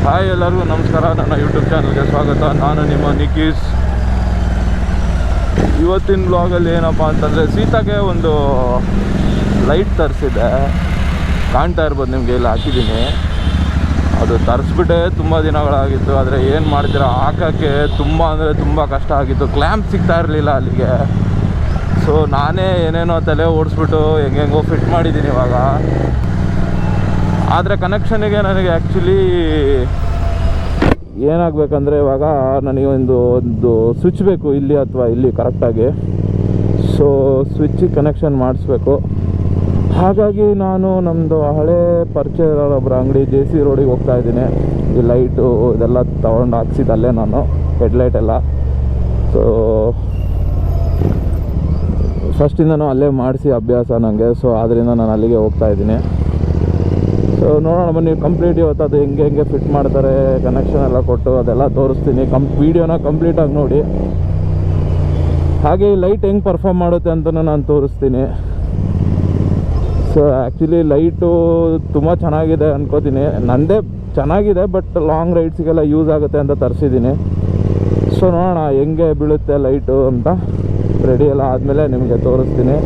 Hi ಎಲ್ಲರಿಗೂ ನಮಸ್ಕಾರ. ನನ್ನ ಯೂಟ್ಯೂಬ್ ಚಾನಲ್ಗೆ ಸ್ವಾಗತ. ನಾನು ನಿಮ್ಮ ನಿಕೀಸ್. ಇವತ್ತಿನ ಬ್ಲಾಗಲ್ಲಿ ಏನಪ್ಪ ಅಂತಂದರೆ ಸೀತಾಗೆ ಒಂದು ಲೈಟ್ ತರಿಸಿದೆ. ಕಾಣ್ತಾ ಇರ್ಬೋದು ನಿಮಗೆ, ಇಲ್ಲಿ ಹಾಕಿದ್ದೀನಿ. ಅದು ತರಿಸ್ಬಿಟ್ಟೆ ತುಂಬ ದಿನಗಳಾಗಿತ್ತು. ಆದರೆ ಏನು ಮಾಡ್ತೀರಾ, ಹಾಕೋಕ್ಕೆ ತುಂಬ ಅಂದರೆ ತುಂಬ ಕಷ್ಟ ಆಗಿತ್ತು. ಕ್ಲ್ಯಾಂಪ್ ಸಿಗ್ತಾ ಇರಲಿಲ್ಲ ಅಲ್ಲಿಗೆ. ಸೊ ನಾನೇ ಏನೇನೋ ತಲೆ ಓಡಿಸ್ಬಿಟ್ಟು ಹೆಂಗೆಂಗೋ ಫಿಟ್ ಮಾಡಿದ್ದೀನಿ ಇವಾಗ. ಆದರೆ ಕನೆಕ್ಷನಿಗೆ ನನಗೆ ಆ್ಯಕ್ಚುಲಿ ಏನಾಗಬೇಕಂದ್ರೆ ಇವಾಗ ನನಗೆ ಒಂದು ಸ್ವಿಚ್ ಬೇಕು, ಇಲ್ಲಿ ಅಥವಾ ಇಲ್ಲಿ ಕರೆಕ್ಟಾಗಿ. ಸೊ ಸ್ವಿಚ್ಚಿಗೆ ಕನೆಕ್ಷನ್ ಮಾಡಿಸ್ಬೇಕು. ಹಾಗಾಗಿ ನಾನು ನಮ್ಮದು ಹಳೆ ಪರಿಚಯ ಒಬ್ಬರ ಅಂಗಡಿ JC ರೋಡಿಗೆ ಹೋಗ್ತಾ ಇದ್ದೀನಿ. ಈ ಲೈಟು ಇದೆಲ್ಲ ತೊಗೊಂಡು ಹಾಕ್ಸಿದ್ದಲ್ಲೇ ನಾನು, ಹೆಡ್ಲೈಟ್ ಎಲ್ಲ. ಸೊ ಫಸ್ಟಿಂದನೂ ಅಲ್ಲೇ ಮಾಡಿಸಿ ಅಭ್ಯಾಸ ನನಗೆ. ಸೊ ಆದ್ದರಿಂದ ನಾನು ಅಲ್ಲಿಗೆ ಹೋಗ್ತಾ ಇದ್ದೀನಿ. ಸೊ ನೋಡೋಣ ಬನ್ನಿ, ಕಂಪ್ಲೀಟ್ ಇವತ್ತು ಅದು ಹೆಂಗೆ ಫಿಟ್ ಮಾಡ್ತಾರೆ, ಕನೆಕ್ಷನ್ ಎಲ್ಲ ಕೊಟ್ಟು ಅದೆಲ್ಲ ತೋರಿಸ್ತೀನಿ. ವೀಡಿಯೋನ ಕಂಪ್ಲೀಟಾಗಿ ನೋಡಿ. ಹಾಗೆ ಈ ಲೈಟ್ ಹೆಂಗೆ ಪರ್ಫಾರ್ಮ್ ಮಾಡುತ್ತೆ ಅಂತಲೂ ನಾನು ತೋರಿಸ್ತೀನಿ. ಸೊ ಆ್ಯಕ್ಚುಲಿ ಲೈಟು ತುಂಬ ಚೆನ್ನಾಗಿದೆ ಅನ್ಕೋತೀನಿ. ನನ್ನದೇ ಚೆನ್ನಾಗಿದೆ, ಬಟ್ ಲಾಂಗ್ ರೈಡ್ಸಿಗೆಲ್ಲ ಯೂಸ್ ಆಗುತ್ತೆ ಅಂತ ತರಿಸಿದ್ದೀನಿ. ಸೊ ನೋಡೋಣ ಹೆಂಗೆ ಬೀಳುತ್ತೆ ಲೈಟು ಅಂತ. ರೆಡಿ ಎಲ್ಲ ಆದಮೇಲೆ ನಿಮಗೆ ತೋರಿಸ್ತೀನಿ.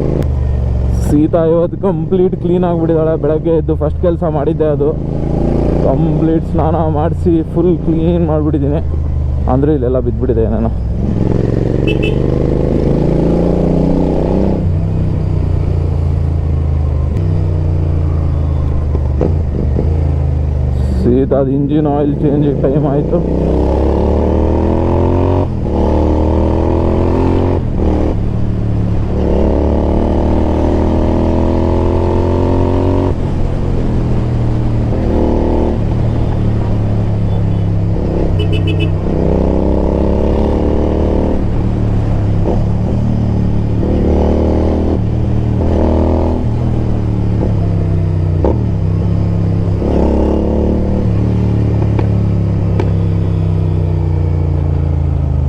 ಸೀತಾ ಇವತ್ತು ಕಂಪ್ಲೀಟ್ ಕ್ಲೀನ್ ಆಗಿಬಿಟ್ಟಿದ್ದಾಳೆ. ಬೆಳಗ್ಗೆ ಎದ್ದು ಫಸ್ಟ್ ಕೆಲಸ ಮಾಡಿದ್ದೆ ಅದು. ಕಂಪ್ಲೀಟ್ ಸ್ನಾನ ಮಾಡಿಸಿ ಫುಲ್ ಕ್ಲೀನ್ ಮಾಡಿಬಿಟ್ಟಿದ್ದೀನಿ. ಅಂದರೆ ಇಲ್ಲೆಲ್ಲ ಬಿದ್ದುಬಿಟ್ಟಿದೆ ನಾನು. ಸೀತಾದ ಇಂಜಿನ್ ಆಯಿಲ್ ಚೇಂಜಿಗೆ ಟೈಮ್ ಆಯಿತು.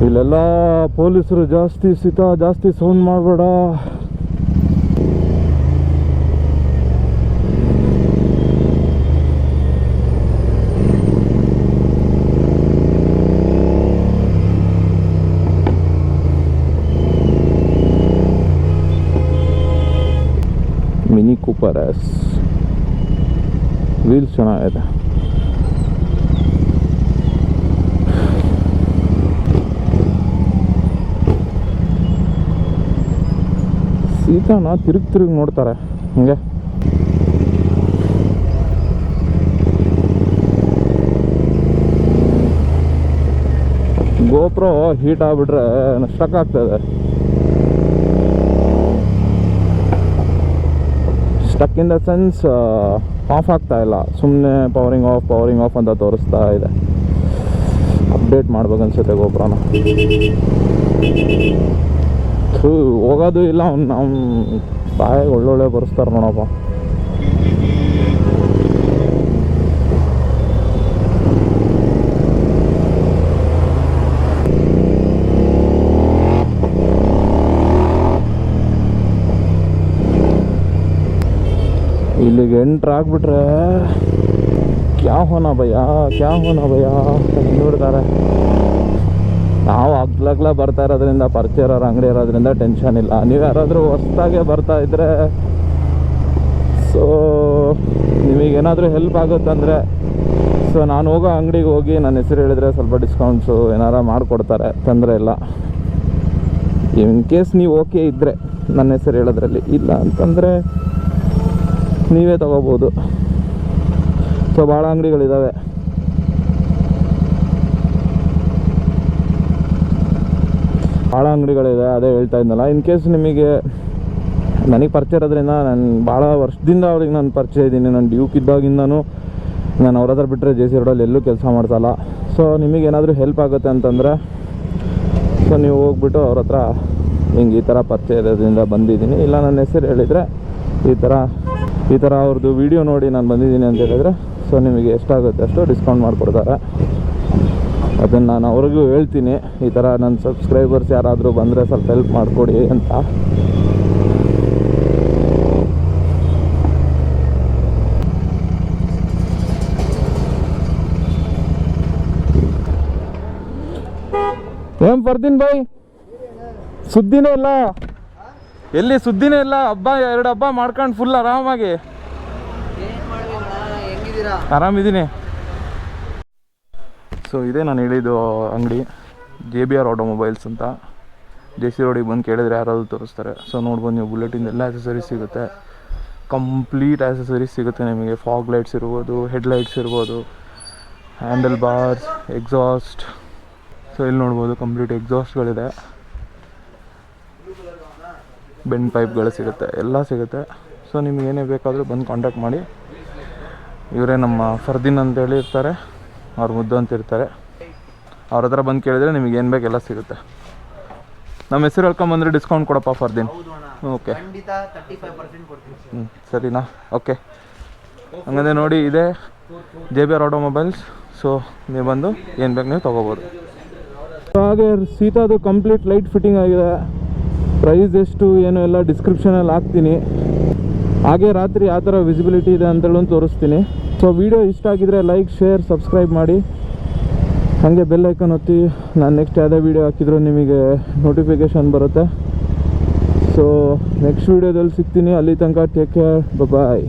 ಇಲ್ಲೆಲ್ಲ ಪೊಲೀಸರು ಜಾಸ್ತಿ. ಸೀತಾ ಜಾಸ್ತಿ ಸೌಂಡ್ ಮಾಡಬೇಡ. Mini Cooper S. ವೀಲ್ಸ್ ಚೆನ್ನಾಗಿದೆ. ಸೀತಾನ ತಿರುಗಿ ನೋಡ್ತಾರೆ ಹಂಗೆ. ಗೋಪ್ರೋ ಹೀಟ್ ಆಗಿಬಿಟ್ರೆ ಸ್ಟಕ್ ಆಗ್ತದೆ. Stuck in the sense of ಆಗ್ತಾ ಇಲ್ಲ, ಸುಮ್ಮನೆ ಪವರಿಂಗ್ ಆಫ್ ಅಂತ ತೋರಿಸ್ತಾ ಇದೆ. ಅಪ್ಡೇಟ್ ಮಾಡ್ಬೇಕನ್ಸುತ್ತೆ ಗೋಪ್ರೋನ. ಹೋಗೋದು ಇಲ್ಲ. ನಮ್ಮ ಬಾಯಿಗೆ ಒಳ್ಳೊಳ್ಳೆ ಬರೆಸ್ತಾರೆ ನೋಡಪ್ಪ. ಇಲ್ಲಿಗೆ ಎಂಟ್ರ್ ಆಗಿಬಿಟ್ರೆ ಕ್ಯಾ ಹೋನಾ ಭಯ್ಯ ನೋಡ್ತಾರೆ. ನಾವು ಅಗ್ಲಗ್ಲ ಬರ್ತಾ ಇರೋದ್ರಿಂದ, ಪರಿಚಯ ಇರೋರು ಅಂಗಡಿ ಇರೋದ್ರಿಂದ ಟೆನ್ಷನ್ ಇಲ್ಲ. ನೀವು ಯಾರಾದರೂ ಹೊಸ್ದಾಗೆ ಬರ್ತಾ ಇದ್ದರೆ, ಸೊ ನಿಮಗೇನಾದರೂ ಹೆಲ್ಪ್ ಆಗುತ್ತಂದರೆ, ಸೊ ನಾನು ಹೋಗೋ ಅಂಗಡಿಗೆ ಹೋಗಿ ನನ್ನ ಹೆಸರು ಹೇಳಿದರೆ ಸ್ವಲ್ಪ ಡಿಸ್ಕೌಂಟ್ಸು ಏನಾರ ಮಾಡಿಕೊಡ್ತಾರೆ, ತೊಂದರೆ ಇಲ್ಲ. ಇನ್ ಕೇಸ್ ನೀವು ಓಕೆ ಇದ್ದರೆ ನನ್ನ ಹೆಸರು ಹೇಳೋದ್ರಲ್ಲಿ, ಇಲ್ಲ ಅಂತಂದರೆ ನೀವೇ ತೊಗೋಬೋದು. ಸೊ ಭಾಳ ಅಂಗಡಿಗಳಿದ್ದಾವೆ. ಭಾಳ ಅಂಗಡಿಗಳಿದೆ, ಅದೇ ಹೇಳ್ತಾ ಇದ್ನಲ್ಲ. ಇನ್ ಕೇಸ್ ನಿಮಗೆ ನನಗೆ ಪರಿಚಯ ಇರೋದ್ರಿಂದ, ನಾನು ಭಾಳ ವರ್ಷದಿಂದ ಅವ್ರಿಗೆ ನಾನು ಪರಿಚಯ ಇದ್ದೀನಿ. ನಾನು ಡ್ಯೂಕ್ ಇದ್ದಾಗಿಂದನೂ ನಾನು ಅವ್ರ ಹತ್ರ ಬಿಟ್ಟರೆ JC ರೋಡಲ್ಲಿ ಎಲ್ಲೂ ಕೆಲಸ ಮಾಡ್ಸಲ್ಲ. ಸೊ ನಿಮಗೇನಾದರೂ ಹೆಲ್ಪ್ ಆಗುತ್ತೆ ಅಂತಂದರೆ, ಸೊ ನೀವು ಹೋಗ್ಬಿಟ್ಟು ಅವ್ರ ಹತ್ರ ಹಿಂಗೆ ಈ ಥರ ಪರಿಚಯ ಇರೋದ್ರಿಂದ ಬಂದಿದ್ದೀನಿ, ಇಲ್ಲ ನನ್ನ ಹೆಸರು ಹೇಳಿದರೆ ಈ ಥರ ಅವ್ರದ್ದು ವೀಡಿಯೋ ನೋಡಿ ನಾನು ಬಂದಿದ್ದೀನಿ ಅಂತ ಹೇಳಿದರೆ, ಸೊ ನಿಮಗೆ ಎಷ್ಟಾಗುತ್ತೆ ಅಷ್ಟು ಡಿಸ್ಕೌಂಟ್ ಮಾಡಿಕೊಡ್ತಾರೆ. ಅದನ್ನು ನಾನು ಅವ್ರಿಗೂ ಹೇಳ್ತೀನಿ, ಈ ಥರ ನನ್ನ ಸಬ್ಸ್ಕ್ರೈಬರ್ಸ್ ಯಾರಾದರೂ ಬಂದರೆ ಸ್ವಲ್ಪ ಹೆಲ್ಪ್ ಮಾಡಿಕೊಡಿ ಅಂತ. ಏನ್ ಫರ್ದೀನ್ ಬಾಯ್, ಸುದ್ದಿನೇ ಇಲ್ಲ, ಎಲ್ಲಿ ಸುದ್ದಿನೇ ಇಲ್ಲ. ಹಬ್ಬ 2 ಹಬ್ಬ ಮಾಡ್ಕೊಂಡು ಫುಲ್ ಆರಾಮಾಗಿ ಆರಾಮಿದ್ದೀನಿ. ಸೊ ಇದೇ ನಾನು ಹೇಳಿದ್ದು ಅಂಗಡಿ, JBR ಆಟೋಮೊಬೈಲ್ಸ್ ಅಂತ. JC ರೋಡಿಗೆ ಬಂದು ಕೇಳಿದ್ರೆ ಯಾರಾದರೂ ತೋರಿಸ್ತಾರೆ. ಸೊ ನೋಡ್ಬೋದು ನೀವು, ಬುಲೆಟಿಂದ ಎಲ್ಲ ಆ್ಯಕ್ಸಸರೀಸ್ ಸಿಗುತ್ತೆ, ಕಂಪ್ಲೀಟ್ ಆ್ಯಕ್ಸಸರೀಸ್ ಸಿಗುತ್ತೆ ನಿಮಗೆ. ಫಾಗ್ ಲೈಟ್ಸ್ ಇರ್ಬೋದು, ಹೆಡ್ಲೈಟ್ಸ್ ಇರ್ಬೋದು, ಹ್ಯಾಂಡಲ್ ಬಾರ್ಸ್, ಎಕ್ಸಾಸ್ಟ್. ಸೊ ಇಲ್ಲಿ ನೋಡ್ಬೋದು ಕಂಪ್ಲೀಟ್ ಎಕ್ಸಾಸ್ಟ್ಗಳಿದೆ, ಬೆಂಡ್ ಪೈಪ್ಗಳು ಸಿಗುತ್ತೆ, ಎಲ್ಲ ಸಿಗುತ್ತೆ. ಸೊ ನಿಮ್ಗೆ ಏನೇ ಬೇಕಾದರೂ ಬಂದು ಕಾಂಟ್ಯಾಕ್ಟ್ ಮಾಡಿ. ಇವರೇ ನಮ್ಮ ಫರ್ದೀನ್ ಅಂತೇಳಿ ಇರ್ತಾರೆ, ಅವ್ರು ಮುದ್ದು ಅಂತ ಇರ್ತಾರೆ. ಅವ್ರ ಹತ್ರ ಬಂದು ಕೇಳಿದ್ರೆ ನಿಮಗೆ ಏನು ಬೇಕು ಎಲ್ಲ ಸಿಗುತ್ತೆ. ನಮ್ಮ ಹೆಸರು ಹೇಳ್ಕೊಂಬಂದ್ರೆ ಡಿಸ್ಕೌಂಟ್ ಕೊಡಪ್ಪ ಫರ್ದೀನ್. ಓಕೆ, ಸರಿನಾ? ಓಕೆ, ಹಂಗಂದ್ರೆ ನೋಡಿ, ಇದೇ JBR ಆಟೋಮೊಬೈಲ್ಸ್. ಸೊ ನೀವು ಬಂದು ಏನು ಬೇಕು ನೀವು ತೊಗೋಬೋದು. ಹಾಗೆ ಸೀತಾದು ಕಂಪ್ಲೀಟ್ ಲೈಟ್ ಫಿಟ್ಟಿಂಗ್ ಆಗಿದೆ. ಪ್ರೈಸ್ ಎಷ್ಟು ಏನು ಎಲ್ಲ ಡಿಸ್ಕ್ರಿಪ್ಷನಲ್ಲಿ ಹಾಕ್ತೀನಿ. ಹಾಗೆ ರಾತ್ರಿ ಯಾವ ಥರ ವಿಸಿಬಿಲಿಟಿ ಇದೆ ಅಂತೇಳಿ ತೋರಿಸ್ತೀನಿ. ಸೊ ವಿಡಿಯೋ ಇಷ್ಟ ಆಗಿದ್ರೆ ಲೈಕ್, ಶೇರ್, ಸಬ್ಸ್ಕ್ರೈಬ್ ಮಾಡಿ. ಹಾಗೆ ಬೆಲ್ ಐಕಾನ್ ಒತ್ತಿ. ನಾನು ನೆಕ್ಸ್ಟ್ ಯಾವುದೇ ವೀಡಿಯೋ ಹಾಕಿದ್ರು ನಿಮಗೆ ನೋಟಿಫಿಕೇಷನ್ ಬರುತ್ತೆ. ಸೊ ನೆಕ್ಸ್ಟ್ ವೀಡಿಯೋದಲ್ಲಿ ಸಿಗ್ತೀನಿ. ಅಲ್ಲಿ ತನಕ ಟೇಕ್ ಕೇರ್, ಬಾಯ್.